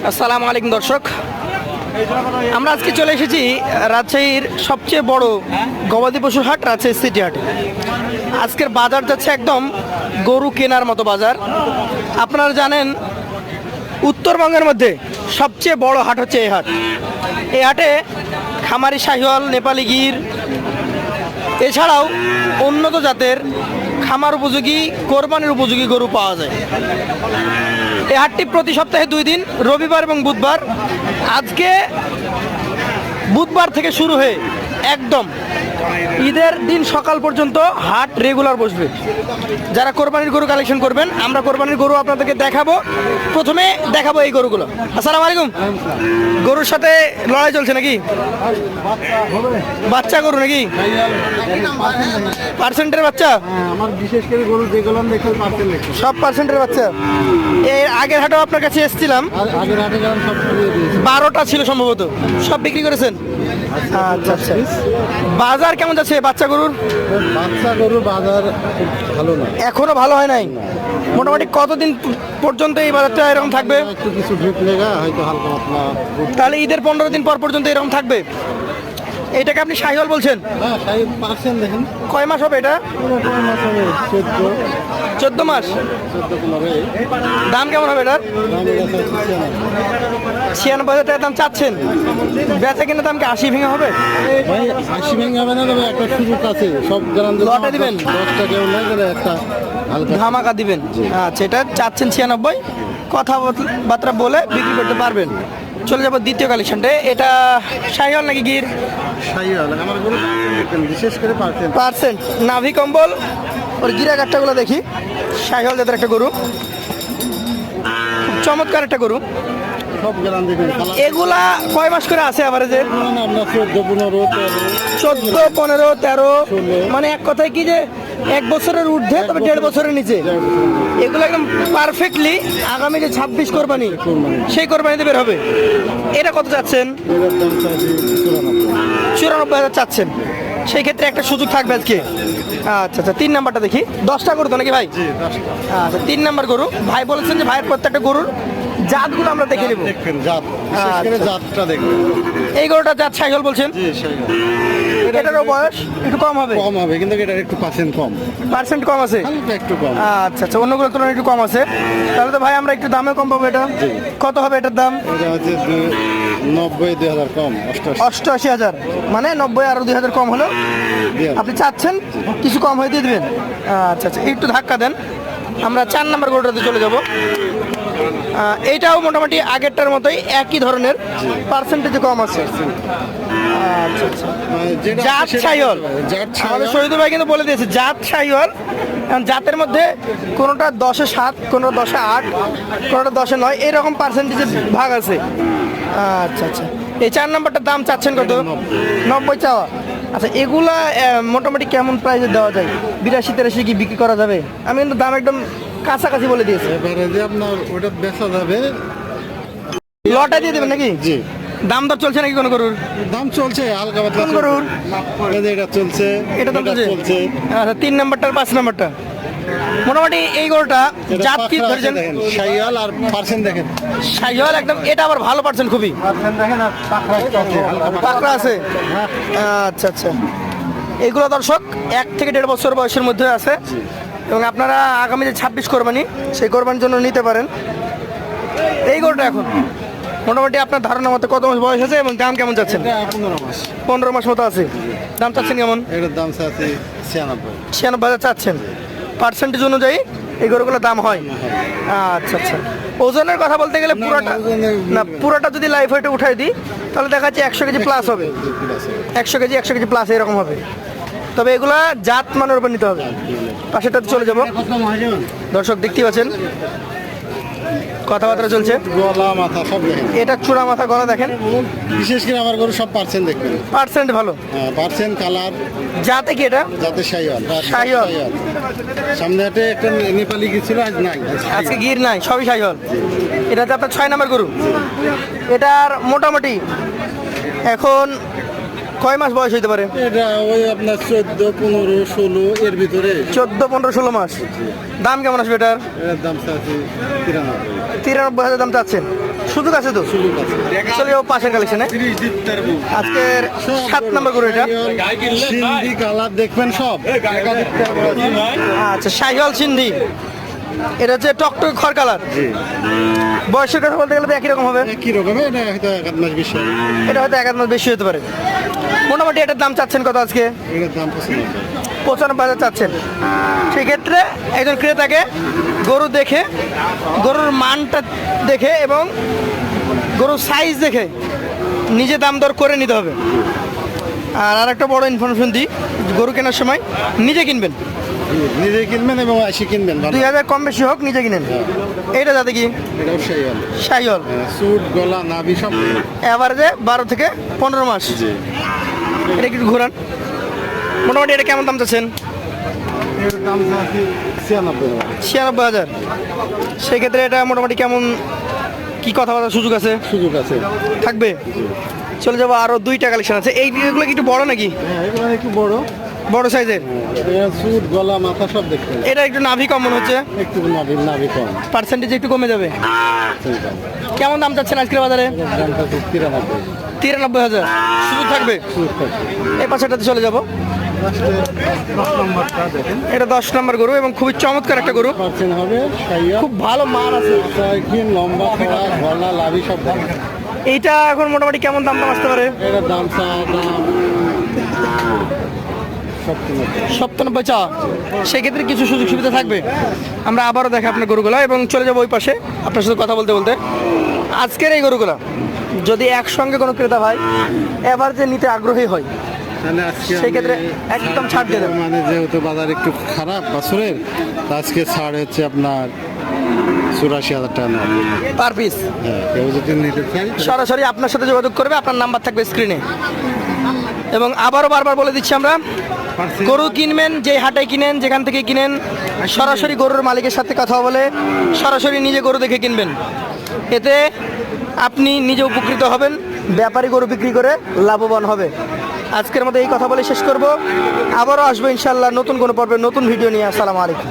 আসসালামু আলাইকুম দর্শক, আমরা আজকে চলে এসেছি রাজশাহীর সবচেয়ে বড় গবাদি পশুর হাট, রাজশাহী সিটি হাটে। আজকের বাজার যাচ্ছে একদম গরু কেনার মতো বাজার। আপনারা জানেন উত্তরবঙ্গের মধ্যে সবচেয়ে বড় হাট হচ্ছে এই হাট। এই হাটে খামারি শাহিওয়াল, নেপালি গির এছাড়াও উন্নত জাতের খামার উপযোগী, কোরবানির উপযোগী গরু পাওয়া যায়। এই হাটটি প্রতি সপ্তাহে 2 দিন, রবিবার এবং বুধবার। আজকে বুধবার থেকে শুরু হয়ে একদম ঈদের দিন সকাল পর্যন্ত হাট রেগুলার বসবে। যারা কোরবানির গরু কালেকশন করবেন, আমরা কোরবানির গরু আপনাদেরকে দেখাবো। প্রথমে দেখাবো এই গরুগুলো। আসসালামু আলাইকুম। গরুর সাথে লড়াই চলছে নাকি? বাচ্চা গরু নাকি? পার্সেন্টের বাচ্চা? আমার বিশেষ করে গরু যেগুলো দেখে পার্সেন্ট লেখা সব পার্সেন্টের বাচ্চা। এর আগের হাটেও আপনার কাছে এসেছিলাম, আগের হাটে গেলাম সব দিয়ে দিয়েছি। 12টা ছিল সম্ভবত, সব বিক্রি করেছেন? আচ্ছা আচ্ছা। বাজার কেমন যাচ্ছে বাচ্চা গরুর? বাচ্চা গরু বাজার ভালো না, এখনো ভালো হয় নাই। মোটামুটি কতদিন পর্যন্ত এই বাজারটা এরকম থাকবে? একটু কিছু ঢুকলেগা হয়তো হালকা পাতলা। তাহলে ঈদের 15 দিন পর পর্যন্ত এরকম থাকবে। এটাকে আপনি শাহিওয়াল বলছেন? হ্যাঁ, তাই পার্সেন্ট দেখেন। কয় মাস হবে এটা? পুরো কয় মাস হবে? 14 মাস। 14 কিলো হবে। দাম কেমন হবে এটার? দাম গেছে 96,000 টাকা দাম চাচ্ছেন। বেচা কিনা দাম কি 80 ভেঙে হবে? ভাই 80 ভেঙে হবে না, তবে একটা সুযোগ আছে। সব গ্রাম লটে দিবেন? 10টা কেউ না গেলে একটা হালকা ধামাকা দিবেন। আচ্ছা, এটা চাচ্ছেন 96, কথাবার্তা বলে বিক্রি করতে পারবেন। চলে যাবো দ্বিতীয় কালেকশনটা। এটা শাহিওয়াল নাকি গির? শাহিওয়াল। আমার গরু দেখবেন বিশেষ করে পার্সেন্ট। পার্সেন্ট নাভি কম্বল। ওর গিরা গাঠটাগুলো দেখি। শাহিওয়াল জাতের একটা গরু, খুব চমৎকার একটা গরু। সব গ্রাম দেখবেন। এগুলা কয় মাস করে আছে এভারেজে? আপনার 14, 15, 14, 15, 13, মানে এক কথায় কি যে 1 বছরের ঊর্ধ্বে, তবে 1.5 বছরের নিচে। এগুলো একদম পারফেক্টলি আগামী যে 26 কোরবানি, সেই কোরবানিতে বের হবে। এটা কত চাচ্ছেন? এটার দাম চাইছি 94,000 চাচ্ছেন। সেই ক্ষেত্রে একটা সুযোগ থাকবে আজকে। আচ্ছা আচ্ছা, 3 নাম্বারটা দেখি। 10টা গরু তো নাকি ভাই? আচ্ছা, 3 নাম্বার গরু। ভাই বলেছেন যে ভাইয়ের প্রত্যেকটা গরুর জাতগুলো আমরা দেখে নেব। দেখবেন জাত, বিশেষ করে জাতটা দেখবেন। এই গরুটা জাত শাহিওয়াল বলছেন? জি, শাহিওয়াল। এটারও বয়স একটু কম হবে? কম হবে, কিন্তু এটার একটু পার্সেন্ট কম। পার্সেন্ট কম আছে? হালকা একটু কম। আচ্ছা আচ্ছা, অন্যগুলোর তুলনায় একটু কম আছে। তাহলে তো ভাই আমরা একটু দামে কম পাবো। এটা কত হবে এটার দাম? এটা হচ্ছে 90, 2000 কম, 88। 88,000, মানে 90 আরো 2,000 কম হলো। আপনি চাচ্ছেন কিছু কম হয়ে দিয়ে দেবেন? আচ্ছা আচ্ছা, একটু ধাক্কা দেন। আমরা 4 নাম্বার গরুটাতে চলে যাব। এইটাও মোটামুটি আগেরটার মতোই, একই ধরনের, পার্সেন্টেজে কম আছে। আচ্ছা আচ্ছা, যেটা জাত আছে সেটা শাহিওয়াল। জাত আমাদের শাহিওয়াল। শহীদুল ভাই কিন্তু বলে দিয়েছে জাত শাহিওয়াল। কারণ জাতের মধ্যে কোনোটা 10-এ 7, কোনোটা 10-এ 8, কোনোটা 10-এ 9, এইরকম পার্সেন্টেজে ভাগ আছে। আচ্ছা আচ্ছা, এই 4 নাম্বারটার দাম চাচ্ছেন কত? 90 চাওয়া। আচ্ছা, এগুলা মোটামুটি কেমন প্রাইসে দেওয়া যায়? 82-83 কি বিক্রি করা যাবে? আমি কিন্তু দাম একদম কাছাকাছি বলে দিয়েছি। এবারে যে আপনার ওটা বেচা যাবে। লটা দিয়ে দেবেন নাকি? জি, দাম দর চলছে নাকি কোনো গরুর? দাম চলছে হালকা পাতলা। কোন গরুর? এটা চলছে, এটা দাম চলছে? চলছে। আচ্ছা, 3 নাম্বারটা আর 5 নাম্বারটা মোটামুটি। এই গরুটা জাত কি ধরেছেন? শাহিওয়াল আর পার্সেন্ট দেখেন। শাহিওয়াল একদম, এটা আবার ভালো পার্সেন্ট খুবই। পার্সেন্ট দেখেন আর পাকড়া আছে, হালকা পাতলা। পাকড়া আছে? আচ্ছা আচ্ছা, এইগুলো দর্শক 1 থেকে 1.5 বছর বয়সের মধ্যে আছে। এবং আপনারা আগামী যে 26 কোরবানি, সেই কোরবানির জন্য নিতে পারেন। এই গরুটা এখন মোটামুটি আপনার ধারণা মতো কত মাস বয়স আছে এবং দাম কেমন যাচ্ছেন? এটা 15 মাস। 15 মাস মতো আছে। দাম চাচ্ছেন কেমন? এটার দাম চাচ্ছি 96। 96,000 চাচ্ছেন। পার্সেন্টেজ অনুযায়ী এই গরুগুলোর দাম হয়? আচ্ছা আচ্ছা। ওজনের কথা বলতে গেলে পুরোটা না, পুরোটা যদি লাইফ ওয়েটে উঠাই দিই তাহলে দেখা যাচ্ছে 100 কেজি প্লাস হবে। 100 কেজি, 100 কেজি প্লাস এরকম হবে। তবে এগুলা জাত মানের উপর নিতে হবে। পাশেটাতে চলে যাব। দর্শক দেখতেই পাচ্ছেন কথাবার্তা চলছে। গলা মাথা সব দেখেন। এটা চূড়া মাথা, গলা দেখেন। বিশেষ করে আমার গরু সব পার্সেন্ট দেখবেন। পার্সেন্ট ভালো। হ্যাঁ, পার্সেন্ট, কালার। জাতে কি এটা? যাতে শাহিওয়াল। শাহিওয়াল। সামনে হাটে একটা নেপালি গেছিল, আজ নাই। আজকে গির নাই, সবই শাহিওয়াল। এটাতে আপনার 6 নাম্বার গরু। এটার মোটামুটি এখন কয় মাস বয়স হইতে পারে? এটা ওই আপনার 14, 15, 16 এর ভিতরে। 14, 15, 16 মাস। দাম কেমন আসবে এটার? এর দাম চাচ্ছি 93। 93,000 দাম চাচ্ছেন। সুযোগ আছে তো? সুযোগ আছে। চলে যাবো পাশের কালেকশনে। আজকের 7 নম্বর গরু এটা। সিন্ধি কালার দেখবেন সব। আচ্ছা, শাহিওয়াল সিন্ধি। এটা হচ্ছে টকটকে খড় কালার। বয়সের কথা বলতে গেলে তো একই রকম হবে। কি রকমের এটা হয়তো 1 মাস বেশি। এটা হয়তো 1 মাস বেশি হতে পারে। মোটামুটি এটার দাম চাচ্ছেন কত আজকে? এটার দাম 95,000 চাচ্ছেন। সেক্ষেত্রে একজন ক্রেতাকে গরু দেখে, গরুর মানটা দেখে এবং গরুর সাইজ দেখে নিজে দাম দর করে নিতে হবে। আর একটা বড় ইনফরমেশন দিই, গরু কেনার সময় নিজে কিনবেন। নিজে কিনবেন এবং আসি কিনবেন। 2,000 কম বেশি হোক নিজে কিনেন। এইটা যাতে কি এটাও শাহিওয়াল। শাহিওয়াল। সুট, গলা, নাভি সব। এভারেজে 12 থেকে 15 মাস। এটা একটু ঘোরান। মোটামুটি এটা কেমন দাম চাচ্ছেন? এর দাম চাচ্ছি 96,000। 96,000। সেক্ষেত্রে এটা মোটামুটি কেমন কি কথাবার্তা সুযোগ আছে? সুযোগ আছে। থাকবে। চলে যাবো, আরও 2টা কালেকশন আছে। এইগুলো কি একটু বড় নাকি? হ্যাঁ, এগুলো একটু বড় বড় সাইজের। সুট, গলা, মাথা সব দেখবেন। এটা একটু নাভি কম মনে হচ্ছে। একটু নাভি কম। পার্সেন্টেজ একটু কমে যাবে। কেমন দাম চাচ্ছেন আজকের বাজারে? দাম চাচ্ছি 93। 93,000। সুযোগ থাকবে। সুযোগ থাকবে। এই পাশেটাতে চলে যাব। 10 নম্বরটা দেখেন। এটা 10 নম্বর গরু এবং খুবই চমৎকার একটা গরু। পার্সেন্ট হবে শাহিওয়াল। খুব ভালো মান আছে। কি লম্বা, খোলা, গলা, লাভি সব দেখেন। এইটা এখন মোটামুটি কেমন দাম আসতে পারে? এটার দাম 97 চা। সেক্ষেত্রে কিছু সুযোগ সুবিধা থাকবে। আমরা আবারও দেখে আপনার গরুগুলো এবং চলে যাবো ওই পাশে আপনার সাথে কথা বলতে বলতে। আজকের এই গরুগুলো যদি একসঙ্গে কোনো ক্রেতা ভাই এবার যে নিতে আগ্রহী হয়, তাহলে আজকে সেই ক্ষেত্রে একদম ছাড় দিয়ে দেবেন। মানে যেহেতু বাজার একটু খারাপ বছরের, আজকে ছাড় হচ্ছে আপনার 84,000 টাকা নেওয়া। Per piece. হ্যাঁ, কেউ যদি নিতে চাই সরাসরি আপনার সাথে যোগাযোগ করবে, আপনার নাম্বার থাকবে স্ক্রিনে। এবং আবারও বারবার বলে দিচ্ছি আমরা, গরু কিনবেন যে হাটে কিনেন, যেখান থেকে কিনেন, সরাসরি গরুর মালিকের সাথে কথা বলে সরাসরি নিজে গরু দেখে কিনবেন। এতে আপনি নিজে উপকৃত হবেন, ব্যাপারী গরু বিক্রি করে লাভবান হবে। আজকের মতো এই কথা বলে শেষ করব। আবারও আসবো ইনশাল্লাহ নতুন কোনো পর্বে নতুন ভিডিও নিয়ে। আসসালামু আলাইকুম।